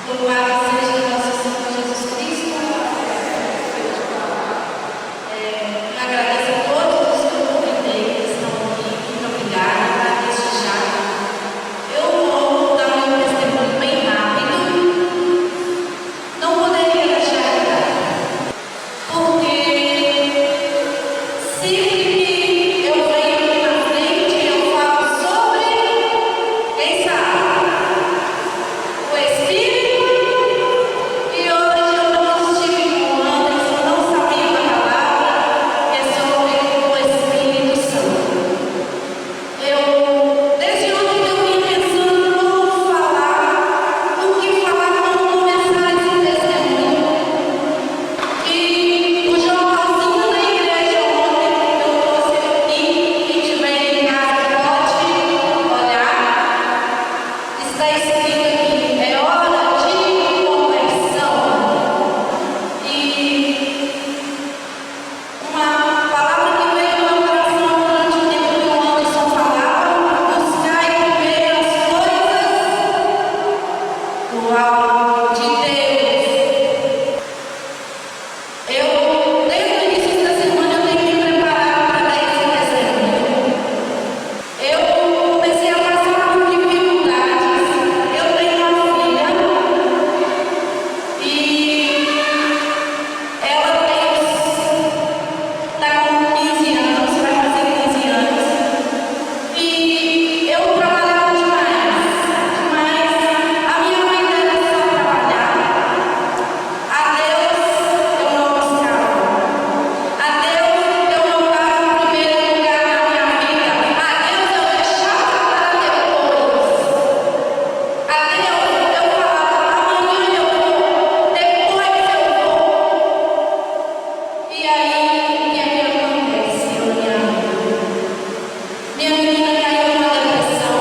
Louvado seja nosso Senhor Jesus Cristo. Agradeço a todos os que eu convidei que estão aqui. Muito obrigada. Desde já. Eu vou dar um testemunho bem rápido. Não poderia deixar de dar. Porque sempre que eu venho aqui na frente, eu falo sobre quem sabe. O Espírito. E hoje eu não estive com Anderson, não sabia da palavra, que é sobre o Espírito Santo. Desde ontem eu vim pensando como falar, o que falar, como começar esse testemunho. E o jornalzinho da igreja ontem eu trouxe aqui, quem estiver em casa pode olhar. Está escrito aqui, é hora de conversão. E uma palavra que veio no meu coração durante o tempo que o Anderson falava: buscar primeiro as coisas do alto de Deus. Desde o início da semana, eu tenho me preparado para dar esse testemunho. Eu comecei a passar por dificuldades. Eu tenho uma filha e ela está com 15 anos, vai fazer 15 anos. E eu trabalhava demais, demais. A minha vida era só trabalhar. A Deus eu não buscava. A Deus eu não dava o primeiro lugar na minha vida. A Deus eu deixava para depois. A Deus eu falava: amanhã eu vou, depois eu vou. E aí, o que é que acontece na minha vida? Minha menina caiu numa depressão.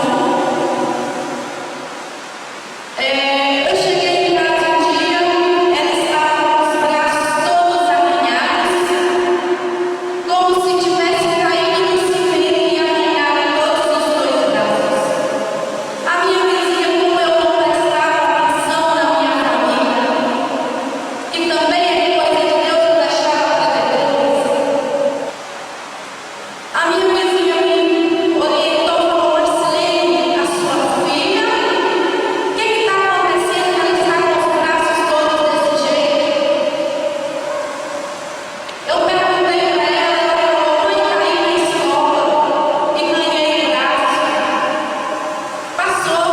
Eu cheguei em casa um dia, ela estava com os braços todos arranhados, como se tivesse caído no cimento e arranhado todos os dois braços. A minha vizinha, como eu não prestava atenção na minha família, que também é coisa de Deus, eu deixava para depois. A minha vizinha me orientou, falou: Marcelene, a sua filha, o que está acontecendo? Ela está com os braços todos desse jeito. Eu perguntei para ela falou: mãe, caí na escola e ganhei braço. Passou,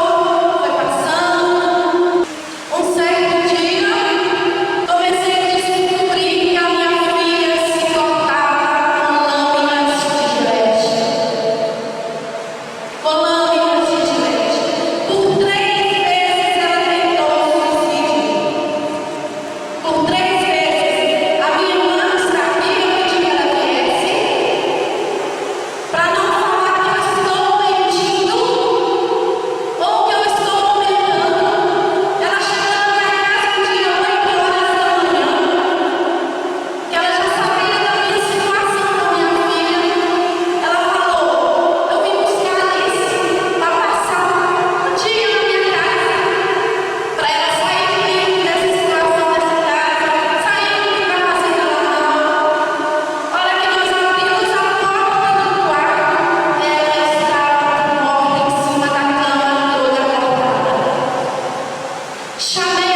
foi passando. Um certo dia, comecei a descobrir que a minha filha se cortava com lâminas de gilete. Com lâminas de gilete. Por 3 vezes ela tentou suicídio. Por 3 vezes. A minha irmã está aqui, eu pedi que ela viesse, para não falar que eu estou mentindo ou que eu estou aumentando. Ela chegou na minha casa um dia, 8 horas da manhã, que ela já sabia da minha situação com a minha filha. Ela falou: eu vim buscar a Alice para passar um dia na minha casa, para ela sair dessa situação dessa casa, sair do que está fazendo ela mal. A hora que nós abrimos a porta do quarto, ela estava morta em cima da cama, toda cortada. Chamei